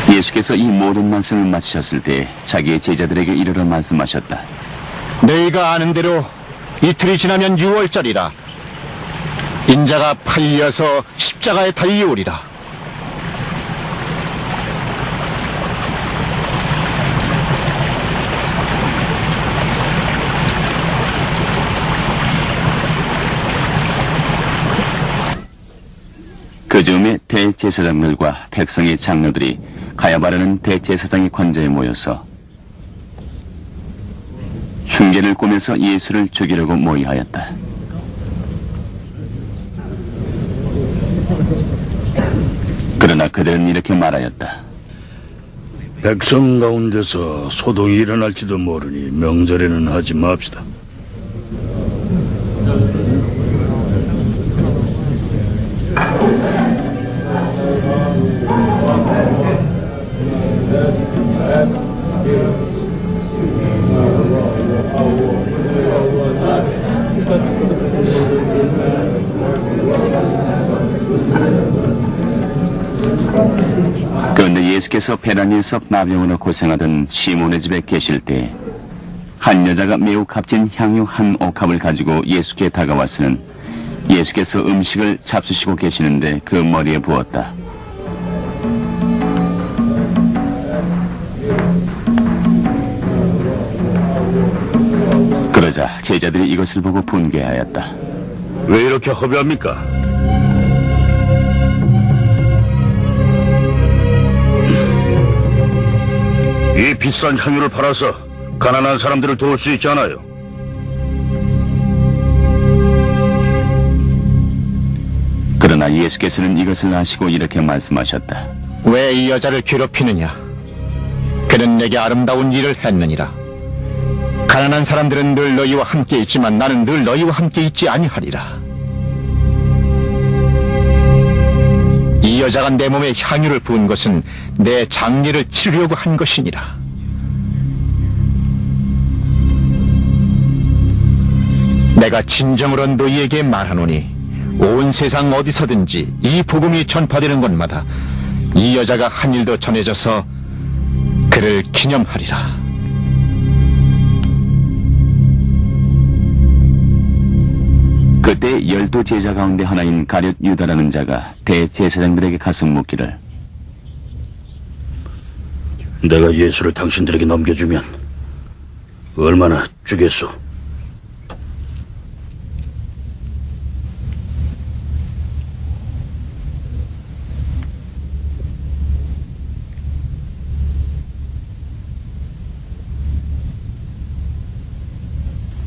예수께서 이 모든 말씀을 마치셨을 때 자기의 제자들에게 이르러 말씀하셨다. 너희가 아는 대로 이틀이 지나면 6월절이라. 인자가 팔려서 십자가에 달리오리라. 그 즈음에 대제사장들과 백성의 장로들이 가야바라는 대제사장의 관저에 모여서 흉계를 꾸며서 예수를 죽이려고 모의하였다. 그러나 그들은 이렇게 말하였다. 백성 가운데서 소동이 일어날지도 모르니 명절에는 하지 맙시다. 그런데 예수께서 베다니에서 나병으로 고생하던 시몬의 집에 계실 때 한 여자가 매우 값진 향유 한 옥합을 가지고 예수께 다가왔으는 예수께서 음식을 잡수시고 계시는데 그 머리에 부었다. 그러자 제자들이 이것을 보고 분개하였다. 왜 이렇게 허비합니까? 이 비싼 향유를 팔아서 가난한 사람들을 도울 수 있잖아요. 그러나 예수께서는 이것을 아시고 이렇게 말씀하셨다. 왜 이 여자를 괴롭히느냐? 그는 내게 아름다운 일을 했느니라. 가난한 사람들은 늘 너희와 함께 있지만 나는 늘 너희와 함께 있지 아니하리라. 이 여자가 내 몸에 향유를 부은 것은 내 장례를 치르려고 한 것이니라. 내가 진정으로 너희에게 말하노니 온 세상 어디서든지 이 복음이 전파되는 곳마다 이 여자가 한 일도 전해져서 그를 기념하리라. 그때 12제자 가운데 하나인 가룟 유다라는 자가 대제사장들에게 가서 묻기를 내가 예수를 당신들에게 넘겨주면 얼마나 주겠소?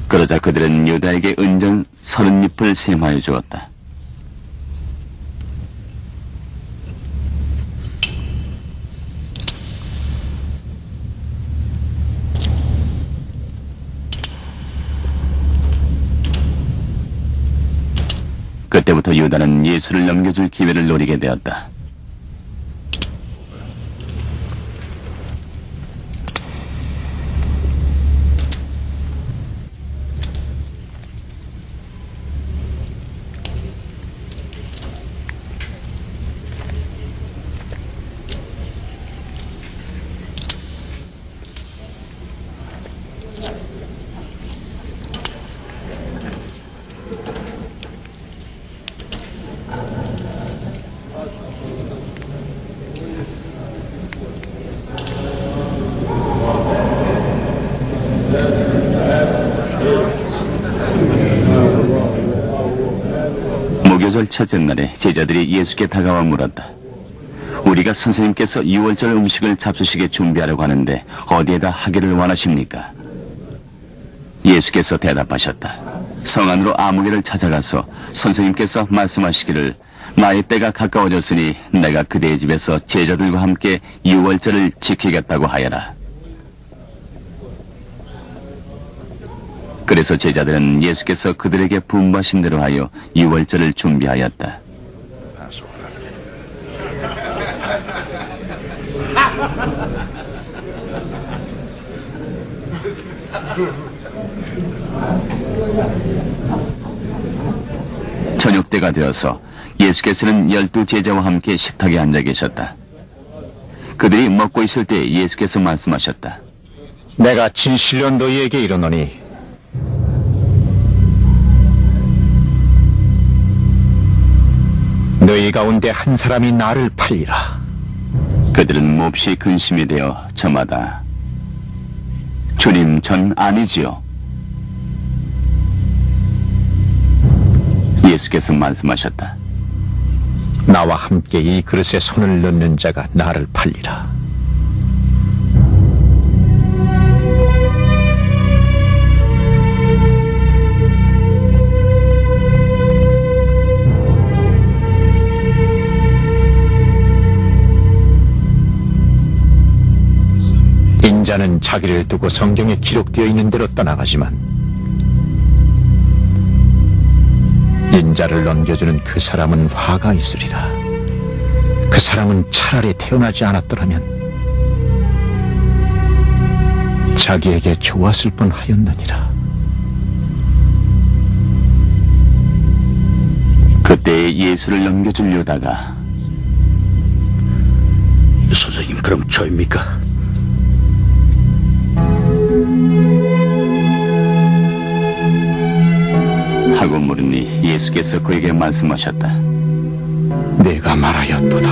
그러자 그들은 유다에게 은전 30잎을 셈하여 주었다. 그때부터 유다는 예수를 넘겨줄 기회를 노리게 되었다. 무교절 첫째 날에 제자들이 예수께 다가와 물었다. 우리가 선생님께서 6월절 음식을 잡수시게 준비하려고 하는데 어디에다 하기를 원하십니까? 예수께서 대답하셨다. 성 안으로 아무개를 찾아가서 선생님께서 말씀하시기를 나의 때가 가까워졌으니 내가 그대의 집에서 제자들과 함께 6월절을 지키겠다고 하여라. 그래서 제자들은 예수께서 그들에게 분부하신 대로 하여 6월절을 준비하였다. 저녁 때가 되어서 예수께서는 12 제자와 함께 식탁에 앉아 계셨다. 그들이 먹고 있을 때 예수께서 말씀하셨다. 내가 진실로 너희에게 이르노니 너희 가운데 한 사람이 나를 팔리라. 그들은 몹시 근심이 되어 저마다 주님, 전 아니지요. 예수께서 말씀하셨다. 나와 함께 이 그릇에 손을 넣는 자가 나를 팔리라. 인자는 자기를 두고 성경에 기록되어 있는 대로 떠나가지만 인자를 넘겨주는 그 사람은 화가 있으리라. 그 사람은 차라리 태어나지 않았더라면 자기에게 좋았을 뻔하였느니라. 그때 예수를 넘겨주려다가 선생님, 그럼 저입니까? 하고 물으니 예수께서 그에게 말씀하셨다. 내가 말하였도다.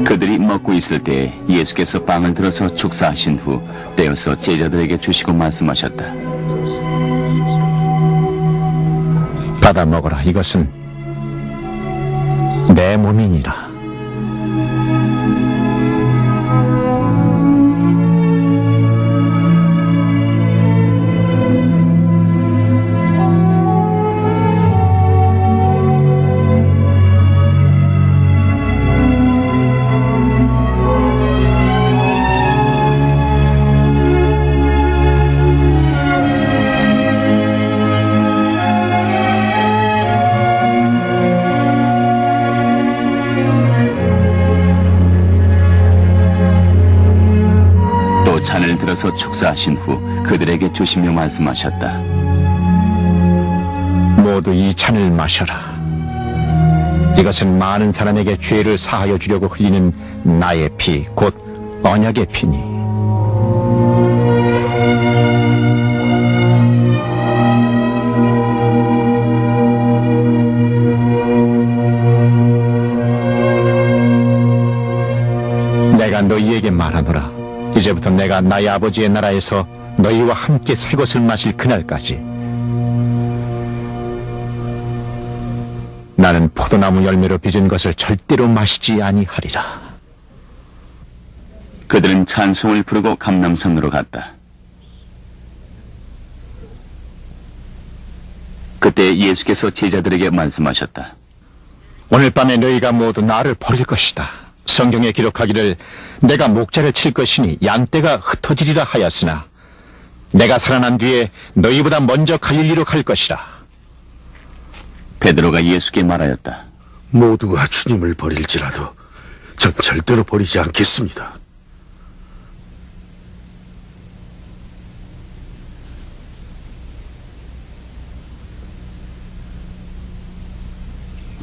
그들이 먹고 있을 때 예수께서 빵을 들어서 축사하신 후 떼어서 제자들에게 주시고 말씀하셨다. 받아 먹어라. 이것은 내 몸이니라. 또 잔을 들어서 축사하신 후 그들에게 주시며 말씀하셨다. 모두 이 잔을 마셔라. 이것은 많은 사람에게 죄를 사하여 주려고 흘리는 나의 피, 곧 언약의 피니. 내가 너희에게 말하노라. 이제부터 내가 나의 아버지의 나라에서 너희와 함께 새 것을 마실 그날까지 나는 포도나무 열매로 빚은 것을 절대로 마시지 아니하리라. 그들은 찬송을 부르고 감람산으로 갔다. 그때 예수께서 제자들에게 말씀하셨다. 오늘 밤에 너희가 모두 나를 버릴 것이다. 성경에 기록하기를 내가 목자를 칠 것이니 양떼가 흩어지리라 하였으나 내가 살아난 뒤에 너희보다 먼저 갈릴리로 갈 것이라. 베드로가 예수께 말하였다. 모두가 주님을 버릴지라도 전 절대로 버리지 않겠습니다.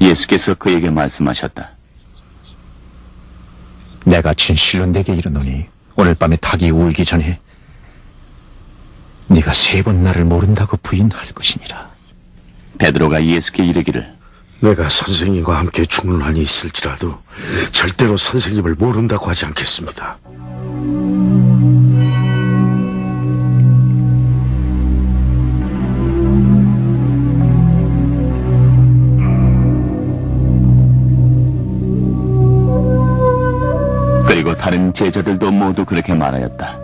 예수께서 그에게 말씀하셨다. 내가 진실로 내게 이르노니 오늘 밤에 닭이 울기 전에 네가 3번 나를 모른다고 부인할 것이니라. 베드로가 예수께 이르기를 내가 선생님과 함께 죽는 한이 있을지라도 절대로 선생님을 모른다고 하지 않겠습니다. 다른 제자들도 모두 그렇게 말하였다.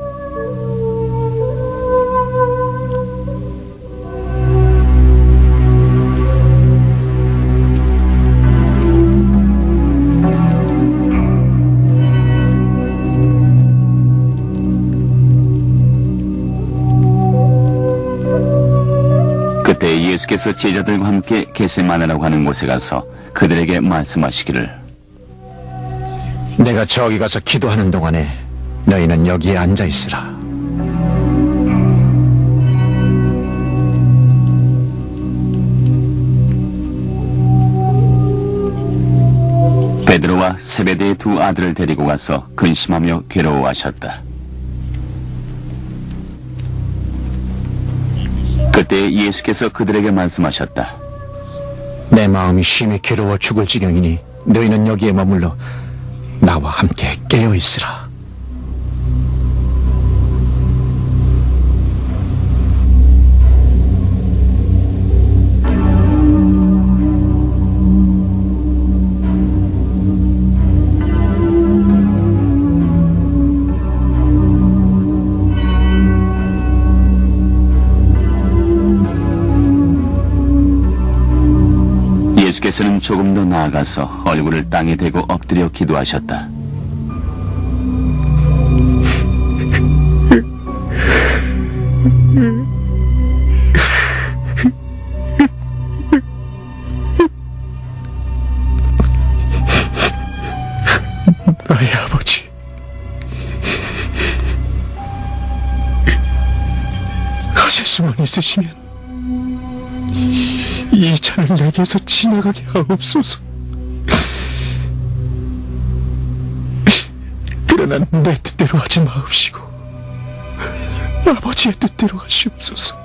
그때 예수께서 제자들과 함께 겟세마네라고 하는 곳에 가서 그들에게 말씀하시기를 내가 저기 가서 기도하는 동안에 너희는 여기에 앉아 있으라. 베드로와 세베대의 두 아들을 데리고 가서 근심하며 괴로워하셨다. 그때 예수께서 그들에게 말씀하셨다. 내 마음이 심히 괴로워 죽을 지경이니 너희는 여기에 머물러 나와 함께 깨어 있으라. 예수께서는 조금 더 나아가서 얼굴을 땅에 대고 엎드려 기도하셨다. 나의 아버지, 가실 수만 있으시면 이 잔을 내게서 지나가게 하옵소서. 그러나 내 뜻대로 하지 마옵시고 아버지의 뜻대로 하시옵소서.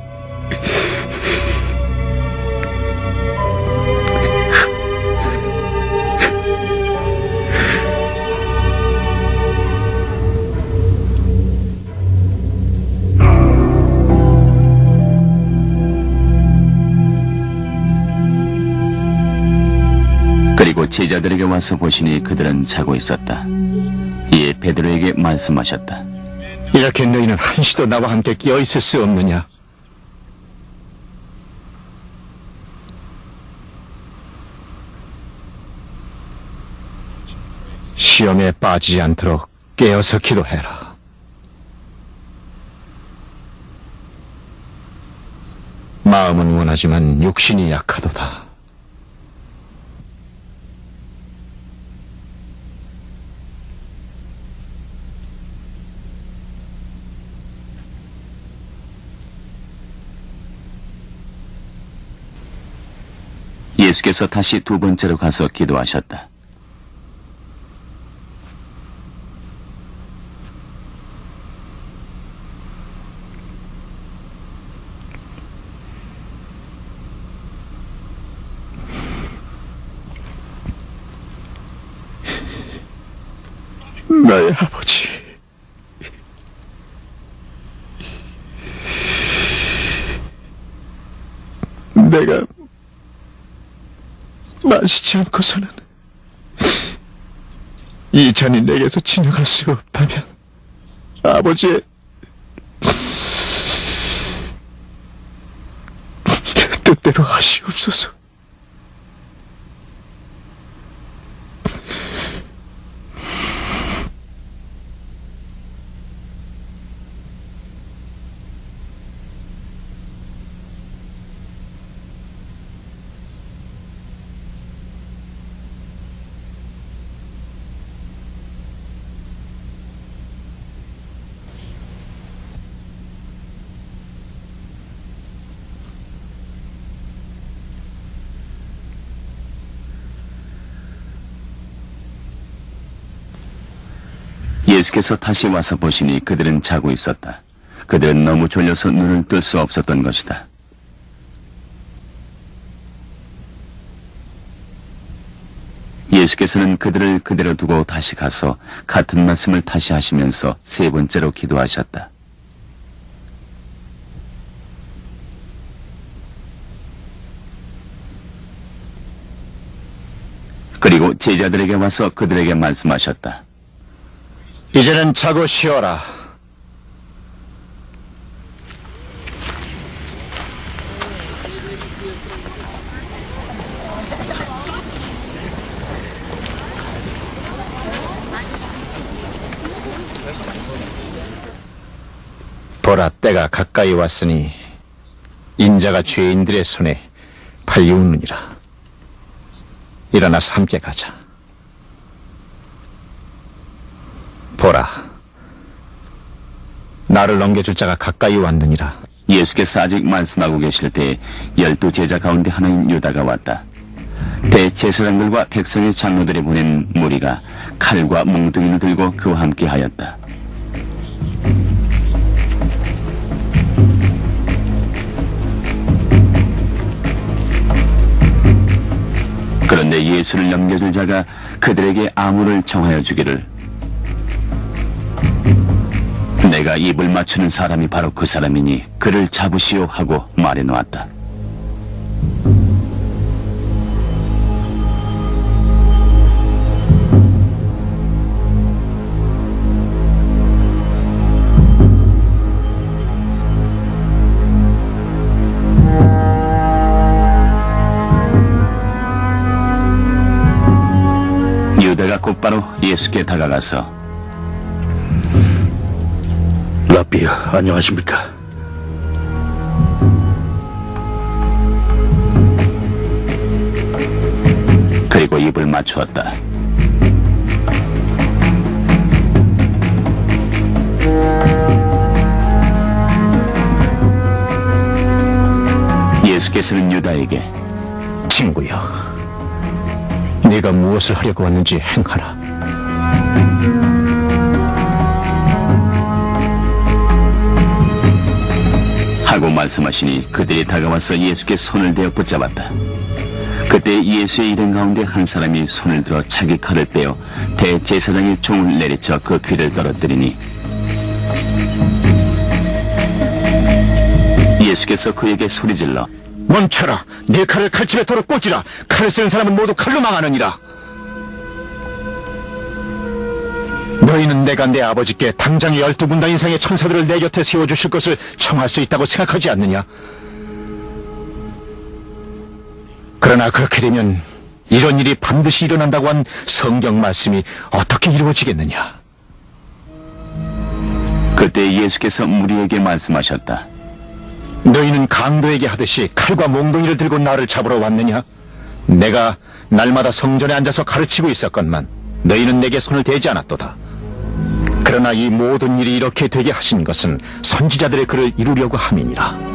그리고 제자들에게 와서 보시니 그들은 자고 있었다. 이에 베드로에게 말씀하셨다. 이렇게 너희는 한시도 나와 함께 끼어 있을 수 없느냐? 시험에 빠지지 않도록 깨어서 기도해라. 마음은 원하지만 육신이 약하도다. 예수께서 다시 두 번째로 가서 기도하셨다. 나의 아버지, 내가 마시지 않고서는 이 잔이 내게서 지나갈 수 없다면 아버지의 뜻대로 하시옵소서. 예수께서 다시 와서 보시니 그들은 자고 있었다. 그들은 너무 졸려서 눈을 뜰 수 없었던 것이다. 예수께서는 그들을 그대로 두고 다시 가서 같은 말씀을 다시 하시면서 세 번째로 기도하셨다. 그리고 제자들에게 와서 그들에게 말씀하셨다. 이제는 자고 쉬어라. 보라, 때가 가까이 왔으니 인자가 죄인들의 손에 팔리우느니라. 일어나서 함께 가자. 보라, 나를 넘겨줄 자가 가까이 왔느니라. 예수께서 아직 말씀하고 계실 때 12 제자 가운데 하나인 유다가 왔다. 대제사장들과 백성의 장로들이 보낸 무리가 칼과 몽둥이를 들고 그와 함께 하였다. 그런데 예수를 넘겨줄 자가 그들에게 아무를 정하여 주기를, 내가 입을 맞추는 사람이 바로 그 사람이니 그를 잡으시오 하고 말해 놓았다. 유다가 곧바로 예수께 다가가서, 라비야, 안녕하십니까? 그리고 입을 맞추었다. 예수께서는 유다에게, 친구여, 네가 무엇을 하려고 왔는지 행하라. 하고 말씀하시니 그들이 다가와서 예수께 손을 대어 붙잡았다. 그때 예수의 일행 가운데 한 사람이 손을 들어 자기 칼을 빼어 대제사장의 종을 내리쳐 그 귀를 떨어뜨리니, 예수께서 그에게 소리질러 멈춰라. 네 칼을 칼집에 도로 꽂으라. 칼을 쓰는 사람은 모두 칼로 망하느니라. 너희는 내가 내 아버지께 당장 12군단 이상의 천사들을 내 곁에 세워주실 것을 청할 수 있다고 생각하지 않느냐? 그러나 그렇게 되면 이런 일이 반드시 일어난다고 한 성경 말씀이 어떻게 이루어지겠느냐? 그때 예수께서 무리에게 말씀하셨다. 너희는 강도에게 하듯이 칼과 몽둥이를 들고 나를 잡으러 왔느냐? 내가 날마다 성전에 앉아서 가르치고 있었건만 너희는 내게 손을 대지 않았도다. 그러나 이 모든 일이 이렇게 되게 하신 것은 선지자들의 글을 이루려고 함이니라.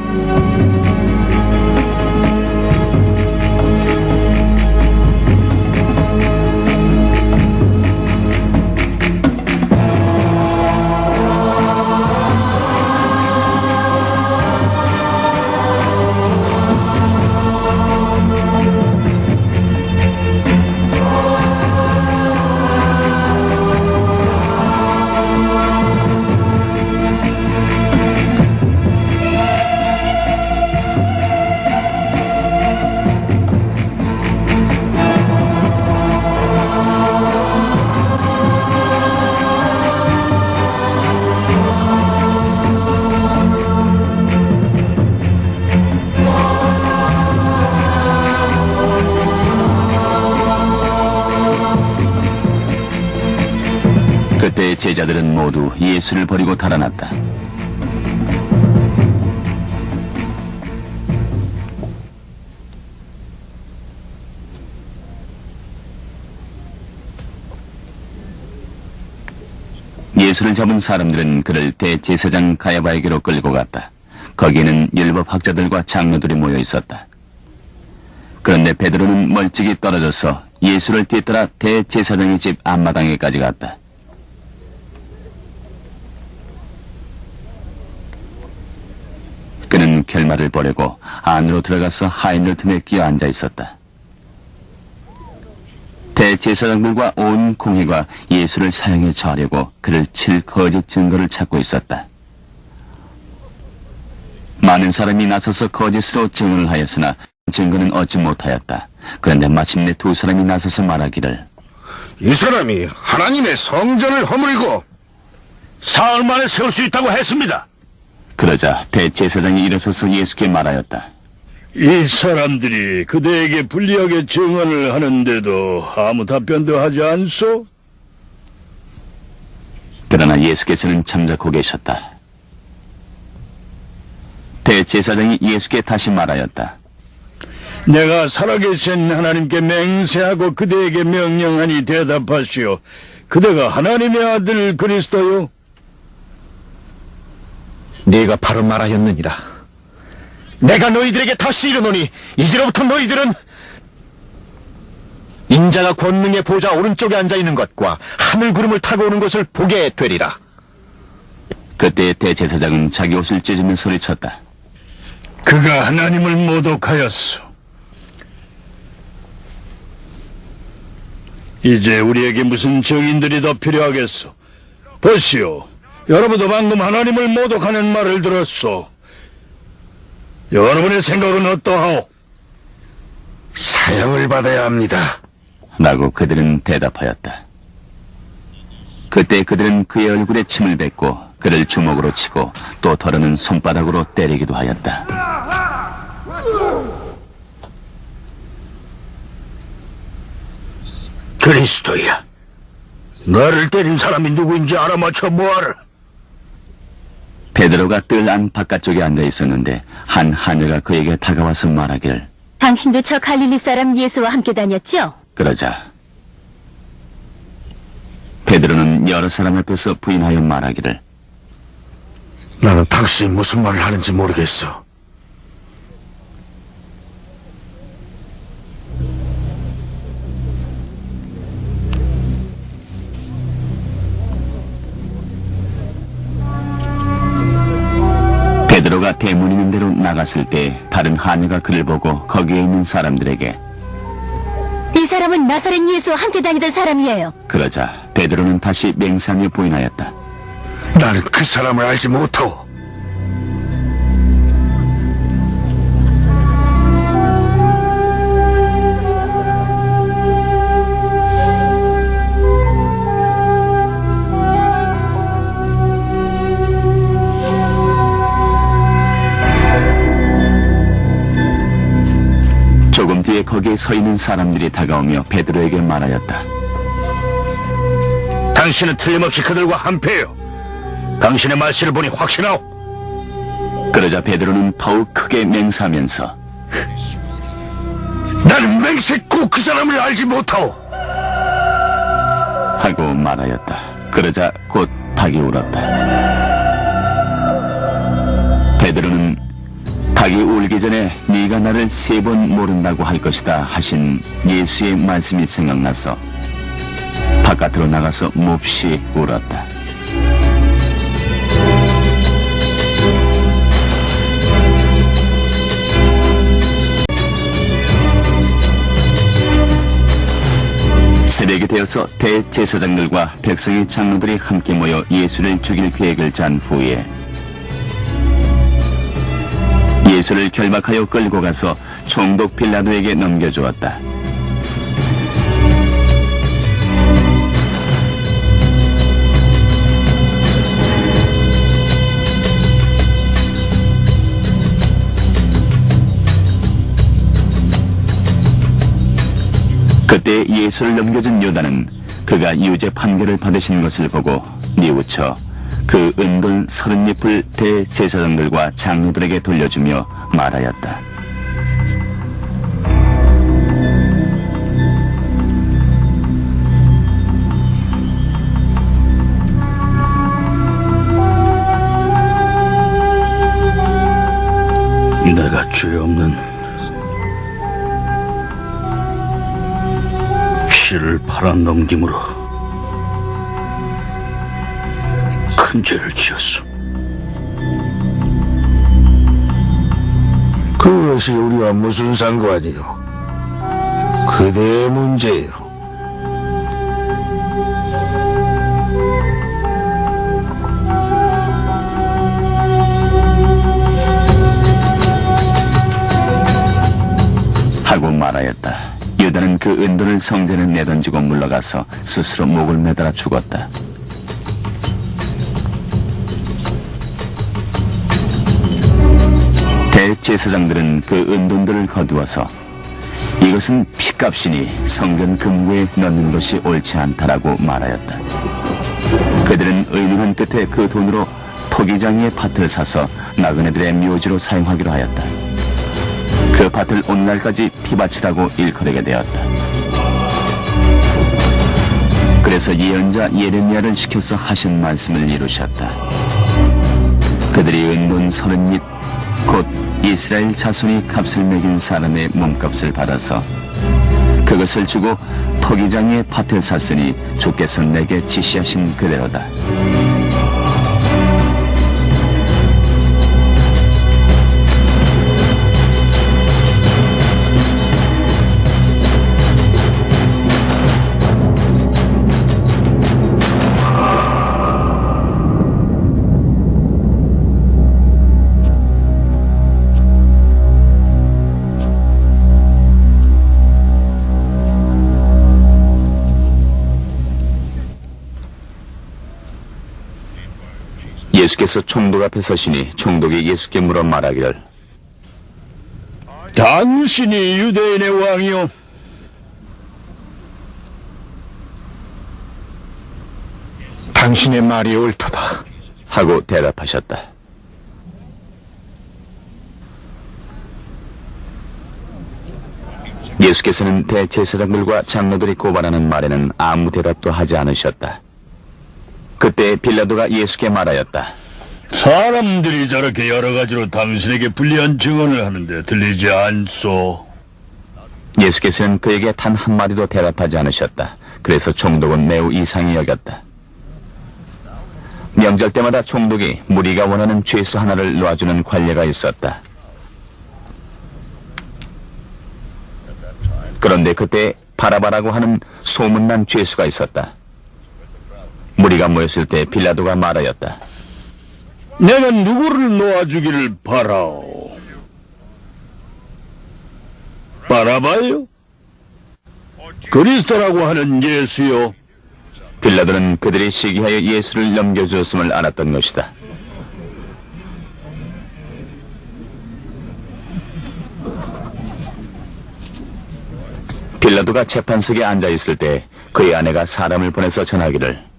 그때 제자들은 모두 예수를 버리고 달아났다. 예수를 잡은 사람들은 그를 대제사장 가야바에게로 끌고 갔다. 거기에는 율법학자들과 장로들이 모여 있었다. 그런데 베드로는 멀찍이 떨어져서 예수를 뒤따라 대제사장의 집 앞마당에까지 갔다. 그는 결말을 보려고 안으로 들어가서 하인들 틈에 끼어 앉아 있었다. 대제사장들과 온 공회가 예수를 사형에 처하려고 그를 칠 거짓 증거를 찾고 있었다. 많은 사람이 나서서 거짓으로 증언을 하였으나 증거는 얻지 못하였다. 그런데 마침내 두 사람이 나서서 말하기를, 이 사람이 하나님의 성전을 허물고 사흘 만에 세울 수 있다고 했습니다. 그러자 대제사장이 일어서서 예수께 말하였다. 이 사람들이 그대에게 불리하게 증언을 하는데도 아무 답변도 하지 않소? 그러나 예수께서는 잠자코 계셨다. 대제사장이 예수께 다시 말하였다. 내가 살아계신 하나님께 맹세하고 그대에게 명령하니 대답하시오. 그대가 하나님의 아들 그리스도요? 네가 바로 말하였느니라. 내가 너희들에게 다시 이르노니 이제로부터 너희들은 인자가 권능의 보좌 오른쪽에 앉아있는 것과 하늘 구름을 타고 오는 것을 보게 되리라. 그때 대제사장은 자기 옷을 찢으며 소리쳤다. 그가 하나님을 모독하였소. 이제 우리에게 무슨 증인들이 더 필요하겠소? 보시오. 여러분도 방금 하나님을 모독하는 말을 들었소. 여러분의 생각은 어떠하오? 사형을 받아야 합니다. 라고 그들은 대답하였다. 그때 그들은 그의 얼굴에 침을 뱉고 그를 주먹으로 치고 또 더러는 손바닥으로 때리기도 하였다. 그리스도야, 너를 때린 사람이 누구인지 알아맞혀 뭐하라. 베드로가 뜰 안 바깥쪽에 앉아 있었는데 한 하녀가 그에게 다가와서 말하길. 당신도 저 갈릴리 사람 예수와 함께 다녔죠? 그러자 베드로는 여러 사람 앞에서 부인하여 말하기를. 나는 당신이 무슨 말을 하는지 모르겠어. 베드로가 대문 있는 데로 나갔을 때 다른 하녀가 그를 보고 거기에 있는 사람들에게. 이 사람은 나사렛 예수와 함께 다니던 사람이에요. 그러자 베드로는 다시 맹세하며 부인하였다. 나는 그 사람을 알지 못하오. 조금 뒤에 거기에 서 있는 사람들이 다가오며 베드로에게 말하였다. 당신은 틀림없이 그들과 한패요. 당신의 말씨를 보니 확신하오. 그러자 베드로는 더욱 크게 맹세하면서 나는 맹세코 그 사람을 알지 못하오. 하고 말하였다. 그러자 곧 닭이 울었다. 베드로는 닭이 울기 전에 네가 나를 3번 모른다고 할 것이다 하신 예수의 말씀이 생각나서 바깥으로 나가서 몹시 울었다. 새벽이 되어서 대제사장들과 백성의 장로들이 함께 모여 예수를 죽일 계획을 짠 후에 예수를 결박하여 끌고 가서 총독 빌라도에게 넘겨주었다. 그때 예수를 넘겨준 유다는 그가 유죄 판결을 받으신 것을 보고 뉘우쳐 그 은돈 30잎을 대제사장들과 장로들에게 돌려주며 말하였다. 내가 죄 없는 피를 팔아 넘김으로 큰 죄를 지었소. 그것이 우리와 무슨 상관이요? 그대의 문제요. 하고 말하였다. 유다는 그 은돈을 성전에 내던지고 물러가서 스스로 목을 매달아 죽었다. 대제사장들은 그 은돈들을 거두어서 이것은 피값이니 성전 금고에 넣는 것이 옳지 않다라고 말하였다. 그들은 의논한 끝에 그 돈으로 토기장이의 밭을 사서 나그네들의 묘지로 사용하기로 하였다. 그 밭을 오늘날까지 피밭이라고 일컬게 되었다. 그래서 예언자 예레미야를 시켜서 하신 말씀을 이루셨다. 그들이 은돈 30릿 곧 이스라엘 자손이 값을 매긴 사람의 몸값을 받아서 그것을 주고 토기장의 밭을 샀으니 주께서 내게 지시하신 그대로다. 예수께서 총독 앞에 서시니 총독이 예수께 물어 말하기를 당신이 유대인의 왕이요? 당신의 말이 옳도다. 하고 대답하셨다. 예수께서는 대제사장들과 장로들이 고발하는 말에는 아무 대답도 하지 않으셨다. 그때 빌라도가 예수께 말하였다. 사람들이 저렇게 여러 가지로 당신에게 불리한 증언을 하는데 들리지 않소? 예수께서는 그에게 단 한마디도 대답하지 않으셨다. 그래서 총독은 매우 이상히 여겼다. 명절 때마다 총독이 무리가 원하는 죄수 하나를 놓아주는 관례가 있었다. 그런데 그때 바라바라고 하는 소문난 죄수가 있었다. 무리가 모였을 때 빌라도가 말하였다. 내가 누구를 놓아주기를 바라오? 바라바요? 그리스도라고 하는 예수요? 빌라도는 그들이 시기하여 예수를 넘겨주었음을 알았던 것이다. 빌라도가 재판석에 앉아있을 때 그의 아내가 사람을 보내서 전하기를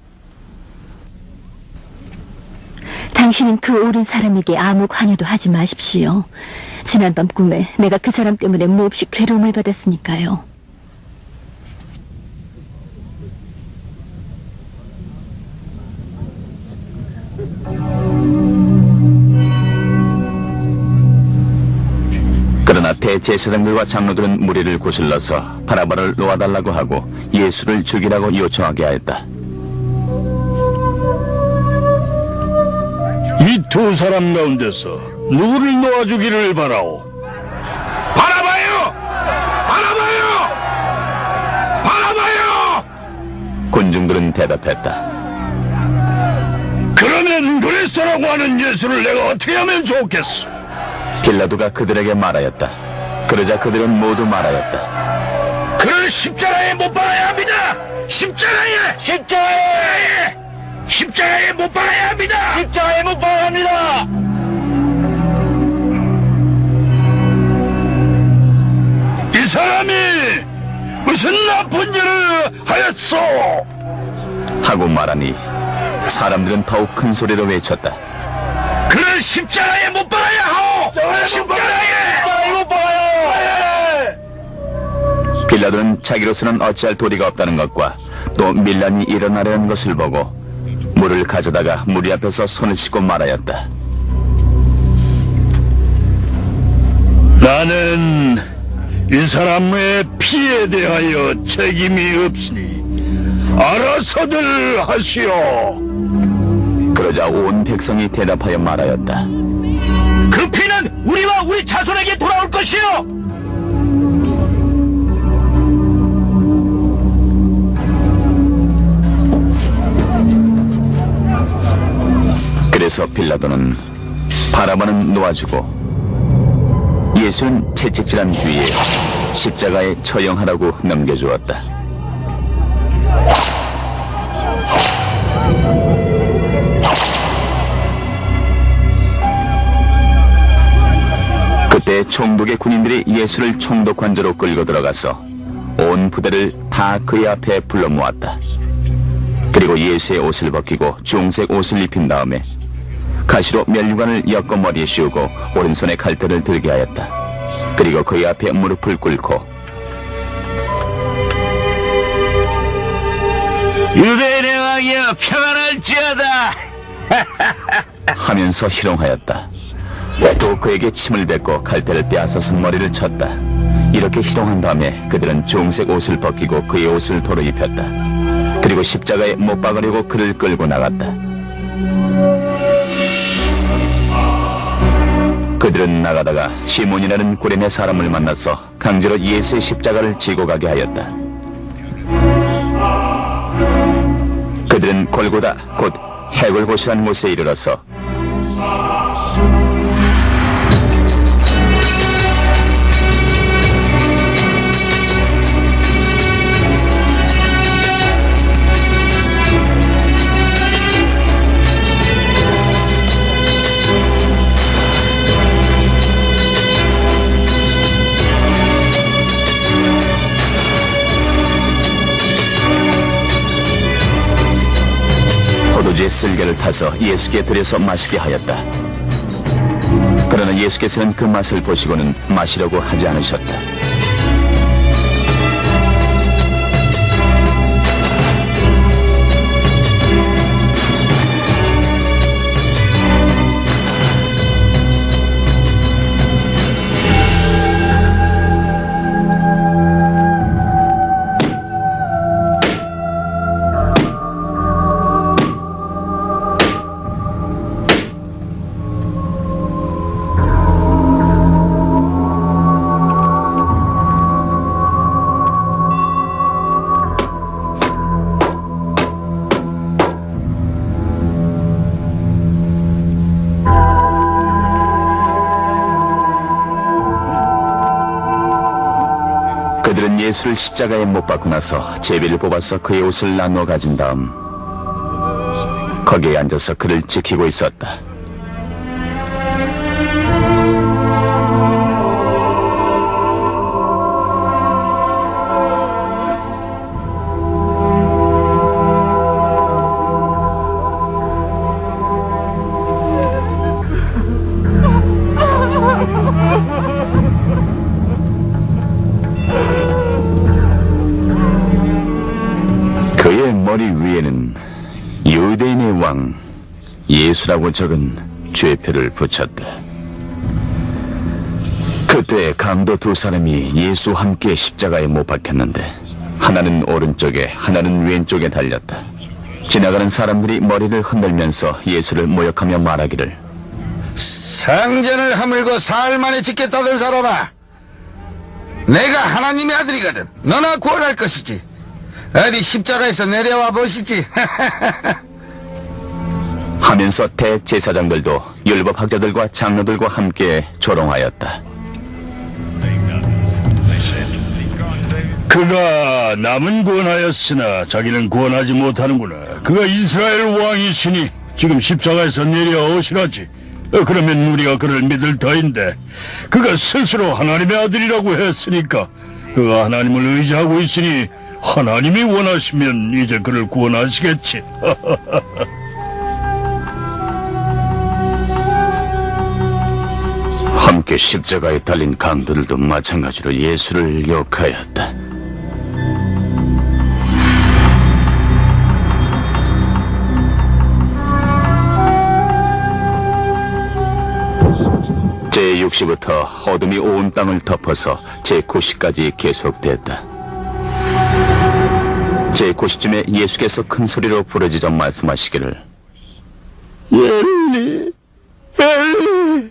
당신은 그 옳은 사람에게 아무 관여도 하지 마십시오. 지난밤 꿈에 내가 그 사람 때문에 몹시 괴로움을 받았으니까요. 그러나 대제사장들과 장로들은 무리를 구슬러서 바라바를 놓아달라고 하고 예수를 죽이라고 요청하게 하였다. 이 두 사람 가운데서 누구를 놓아주기를 바라오? 바라바요! 바라바요! 바라바요! 군중들은 대답했다. 그러면 그리스도라고 하는 예수를 내가 어떻게 하면 좋겠소? 빌라도가 그들에게 말하였다. 그러자 그들은 모두 말하였다. 그를 십자가에 못 박아야 합니다! 십자가에! 십자가에! 십자가에 못 박아야 합니다! 십자가에 못 박아야 합니다! 이 사람이 무슨 나쁜 일을 하였소? 하고 말하니 사람들은 더욱 큰 소리로 외쳤다. 그를 십자가에 못 박아야 하오! 십자가에 못 박아요! 빌라도는 자기로서는 어찌할 도리가 없다는 것과 또 밀란이 일어나려는 것을 보고 물을 가져다가 무리 앞에서 손을 씻고 말하였다. 나는 이 사람의 피에 대하여 책임이 없으니 알아서들 하시오. 그러자 온 백성이 대답하여 말하였다. 그 피는 우리와 우리 자손에게 돌아올 것이오. 그래서 빌라도는 바라바는 놓아주고 예수는 채찍질한 뒤에 십자가에 처형하라고 넘겨주었다. 그때 총독의 군인들이 예수를 총독 관저로 끌고 들어가서 온 부대를 다 그의 앞에 불러 모았다. 그리고 예수의 옷을 벗기고 중색 옷을 입힌 다음에 가시로 면류관을 엮어 머리에 씌우고 오른손에 칼대를 들게 하였다. 그리고 그의 앞에 무릎을 꿇고 유대인의 왕이여 평안할지어다. 하면서 희롱하였다. 또 그에게 침을 뱉고 칼대를 빼앗아서 머리를 쳤다. 이렇게 희롱한 다음에 그들은 중색 옷을 벗기고 그의 옷을 도로 입혔다. 그리고 십자가에 못 박으려고 그를 끌고 나갔다. 그들은 나가다가 시몬이라는 구레네 사람을 만나서 강제로 예수의 십자가를 지고 가게 하였다. 그들은 골고다 곧 해골곳이라는 곳에 이르러서 포도주의 쓸개를 타서 예수께 들여서 마시게 하였다. 그러나 예수께서는 그 맛을 보시고는 마시려고 하지 않으셨다. 그들은 예수를 십자가에 못 박고 나서 제비를 뽑아서 그의 옷을 나누어 가진 다음 거기에 앉아서 그를 지키고 있었다. 그의 머리 위에는 유대인의 왕 예수라고 적은 죄표를 붙였다. 그때 강도 두 사람이 예수 함께 십자가에 못 박혔는데 하나는 오른쪽에 하나는 왼쪽에 달렸다. 지나가는 사람들이 머리를 흔들면서 예수를 모욕하며 말하기를 상전을 하물고 사흘 만에 짓겠다던 사람아, 내가 하나님의 아들이거든. 너나 구원할 것이지. 어디 십자가에서 내려와 보시지. 하면서 대제사장들도 율법학자들과 장로들과 함께 조롱하였다. 그가 남은 구원하였으나 자기는 구원하지 못하는구나. 그가 이스라엘 왕이시니 지금 십자가에서 내려오시라지. 그러면 우리가 그를 믿을 터인데 그가 스스로 하나님의 아들이라고 했으니까 그가 하나님을 의지하고 있으니 하나님이 원하시면 이제 그를 구원하시겠지. 함께 십자가에 달린 강도들도 마찬가지로 예수를 욕하였다. 제6시부터 어둠이 온 땅을 덮어서 제9시까지 계속됐다. 제9시쯤에 예수께서 큰 소리로 부르짖어 말씀하시기를 엘리, 엘리,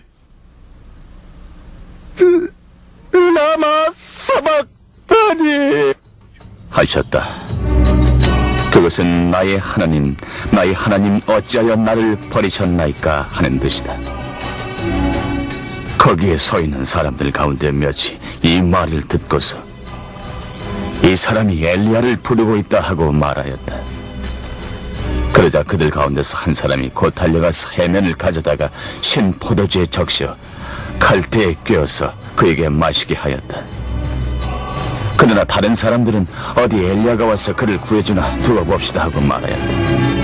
라마 사박다니 하셨다. 그것은 나의 하나님 어찌하여 나를 버리셨나이까 하는 뜻이다. 거기에 서 있는 사람들 가운데 몇이 이 말을 듣고서 이 사람이 엘리야를 부르고 있다 하고 말하였다. 그러자 그들 가운데서 한 사람이 곧 달려가서 해면을 가져다가 신 포도주에 적셔 갈대에 꿰어서 그에게 마시게 하였다. 그러나 다른 사람들은 어디 엘리야가 와서 그를 구해주나 두고 봅시다 하고 말하였다.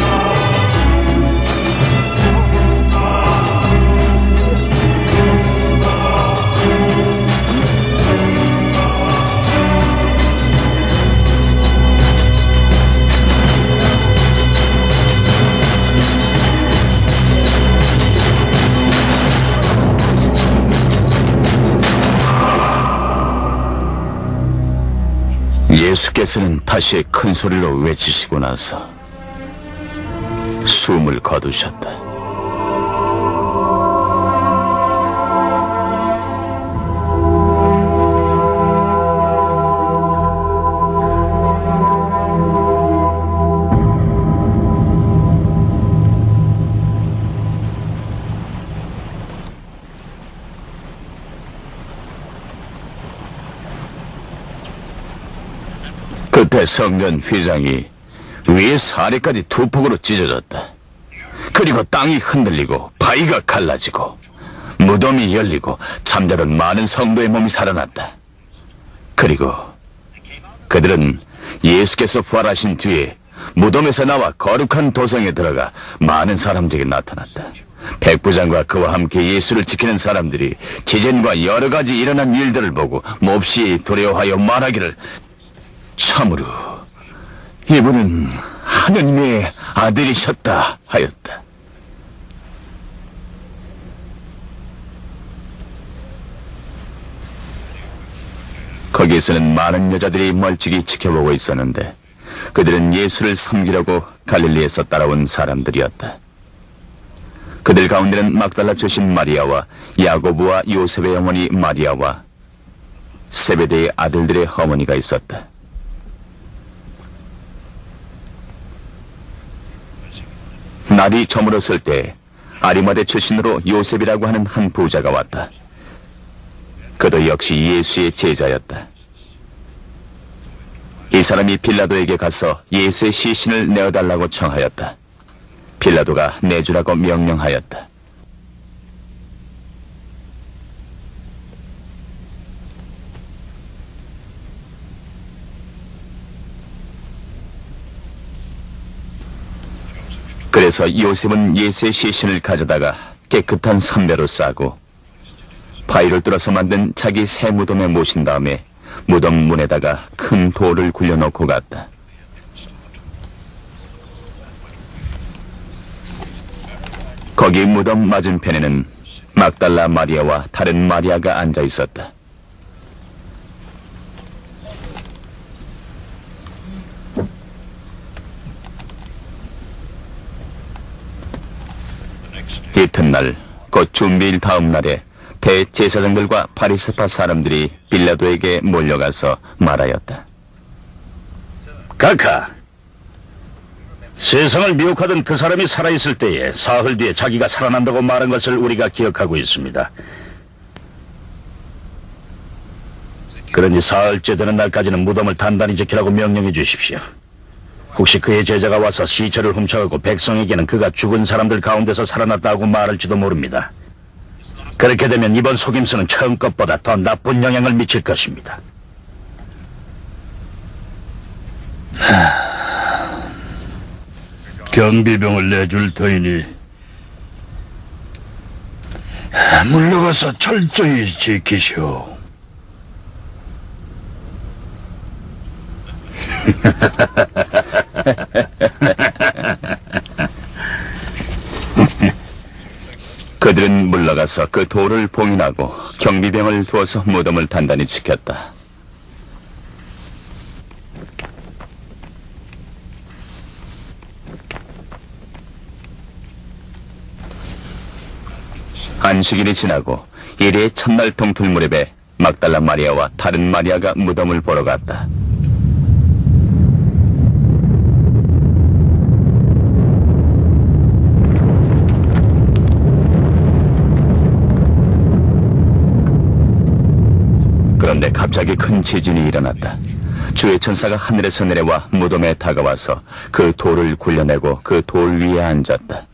예수께서는 다시 큰 소리로 외치시고 나서 숨을 거두셨다. 그때 성전 휘장이 위에서 아래까지 두 폭으로 찢어졌다. 그리고 땅이 흔들리고 바위가 갈라지고 무덤이 열리고 잠자던 많은 성도의 몸이 살아났다. 그리고 그들은 예수께서 부활하신 뒤에 무덤에서 나와 거룩한 도성에 들어가 많은 사람들에게 나타났다. 백부장과 그와 함께 예수를 지키는 사람들이 지진과 여러 가지 일어난 일들을 보고 몹시 두려워하여 말하기를 참으로 이분은 하느님의 아들이셨다 하였다. 거기에서는 많은 여자들이 멀찍이 지켜보고 있었는데 그들은 예수를 섬기려고 갈릴리에서 따라온 사람들이었다. 그들 가운데는 막달라 출신 마리아와 야고보와 요셉의 어머니 마리아와 세베대의 아들들의 어머니가 있었다. 날이 저물었을 때 아리마대 출신으로 요셉이라고 하는 한 부자가 왔다. 그도 역시 예수의 제자였다. 이 사람이 빌라도에게 가서 예수의 시신을 내어달라고 청하였다. 빌라도가 내주라고 명령하였다. 그래서 요셉은 예수의 시신을 가져다가 깨끗한 삼배로 싸고 바위를 뚫어서 만든 자기 새 무덤에 모신 다음에 무덤 문에다가 큰 돌을 굴려놓고 갔다. 거기 무덤 맞은편에는 막달라 마리아와 다른 마리아가 앉아 있었다. 이튿날 곧 준비일 다음 날에 대제사장들과 바리새파 사람들이 빌라도에게 몰려가서 말하였다. 각하, 세상을 미혹하던 그 사람이 살아있을 때에 사흘 뒤에 자기가 살아난다고 말한 것을 우리가 기억하고 있습니다. 그러니 사흘째 되는 날까지는 무덤을 단단히 지키라고 명령해 주십시오. 혹시 그의 제자가 와서 시체를 훔쳐가고 백성에게는 그가 죽은 사람들 가운데서 살아났다고 말할지도 모릅니다. 그렇게 되면 이번 속임수는 처음 것보다 더 나쁜 영향을 미칠 것입니다. 경비병을 내줄 터이니 물러가서 철저히 지키시오. 그들은 물러가서 그 돌을 봉인하고 경비병을 두어서 무덤을 단단히 지켰다. 안식일이 지나고 일의 첫날 동틀 무렵에 막달라 마리아와 다른 마리아가 무덤을 보러 갔다. 그런데 갑자기 큰 지진이 일어났다. 주의 천사가 하늘에서 내려와 무덤에 다가와서 그 돌을 굴려내고 그 돌 위에 앉았다.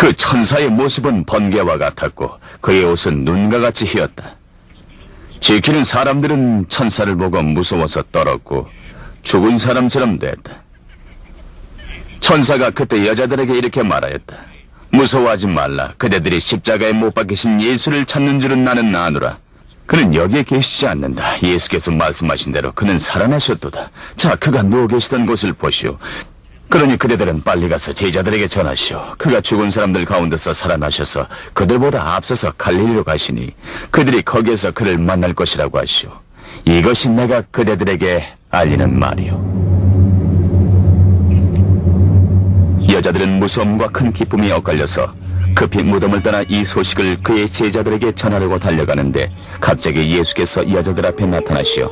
그 천사의 모습은 번개와 같았고 그의 옷은 눈과 같이 희었다. 지키는 사람들은 천사를 보고 무서워서 떨었고 죽은 사람처럼 됐다. 천사가 그때 여자들에게 이렇게 말하였다. 무서워하지 말라. 그대들이 십자가에 못 박히신 예수를 찾는 줄은 나는 아노라. 그는 여기에 계시지 않는다. 예수께서 말씀하신 대로 그는 살아나셨도다. 자, 그가 누워 계시던 곳을 보시오. 그러니 그대들은 빨리 가서 제자들에게 전하시오. 그가 죽은 사람들 가운데서 살아나셔서 그들보다 앞서서 갈릴리로 가시니 그들이 거기에서 그를 만날 것이라고 하시오. 이것이 내가 그대들에게 알리는 말이오. 여자들은 무서움과 큰 기쁨이 엇갈려서 급히 무덤을 떠나 이 소식을 그의 제자들에게 전하려고 달려가는데 갑자기 예수께서 여자들 앞에 나타나시어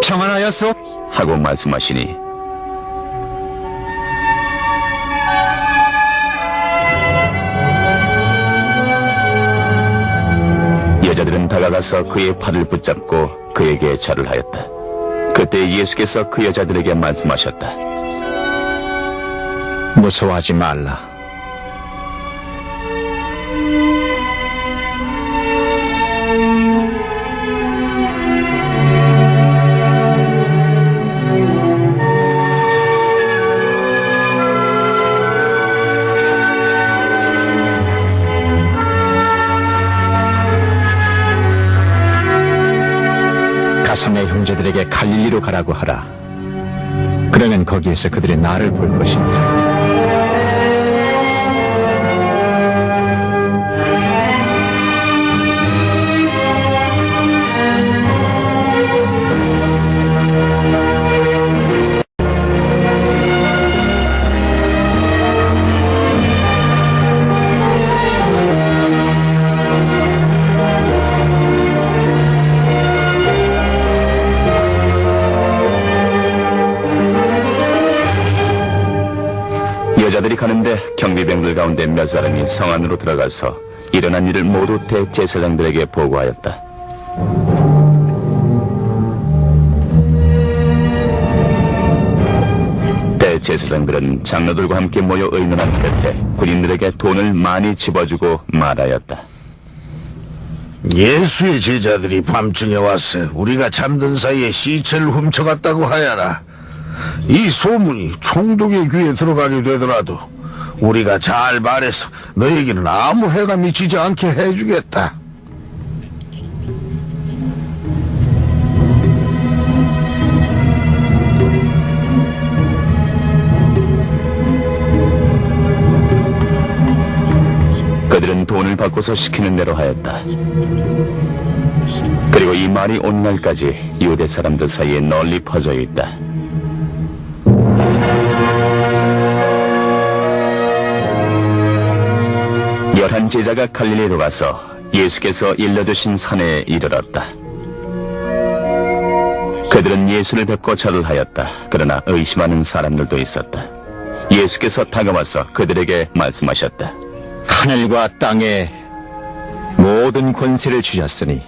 평안하였소? 하고 말씀하시니 여자들은 다가가서 그의 팔을 붙잡고 그에게 절을 하였다. 그때 예수께서 그 여자들에게 말씀하셨다. 무서워하지 말라. 가서 내 형제들에게 갈릴리로 가라고 하라. 그러면 거기에서 그들이 나를 볼 것이니라. 여자들이 가는데 경비병들 가운데 몇 사람이 성 안으로 들어가서 일어난 일을 모두 대제사장들에게 보고하였다. 대제사장들은 장로들과 함께 모여 의논한 끝에 군인들에게 돈을 많이 집어주고 말하였다. 예수의 제자들이 밤중에 왔어 우리가 잠든 사이에 시체를 훔쳐갔다고 하여라. 이 소문이 총독의 귀에 들어가게 되더라도 우리가 잘 말해서 너에게는 아무 해가 미치지 않게 해주겠다. 그들은 돈을 받고서 시키는 대로 하였다. 그리고 이 말이 오늘날까지 유대 사람들 사이에 널리 퍼져 있다. 열한 제자가 갈릴리로 가서 예수께서 일러주신 산에 이르렀다. 그들은 예수를 뵙고 절을 하였다. 그러나 의심하는 사람들도 있었다. 예수께서 다가와서 그들에게 말씀하셨다. 하늘과 땅에 모든 권세를 주셨으니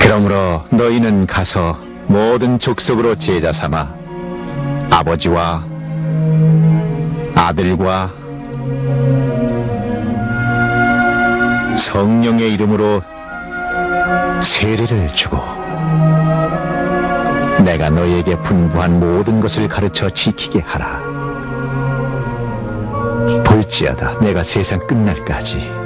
그러므로 너희는 가서 모든 족속으로 제자 삼아 아버지와 아들과 성령의 이름으로 세례를 주고 내가 너희에게 분부한 모든 것을 가르쳐 지키게 하라. 볼지어다 내가 세상 끝날까지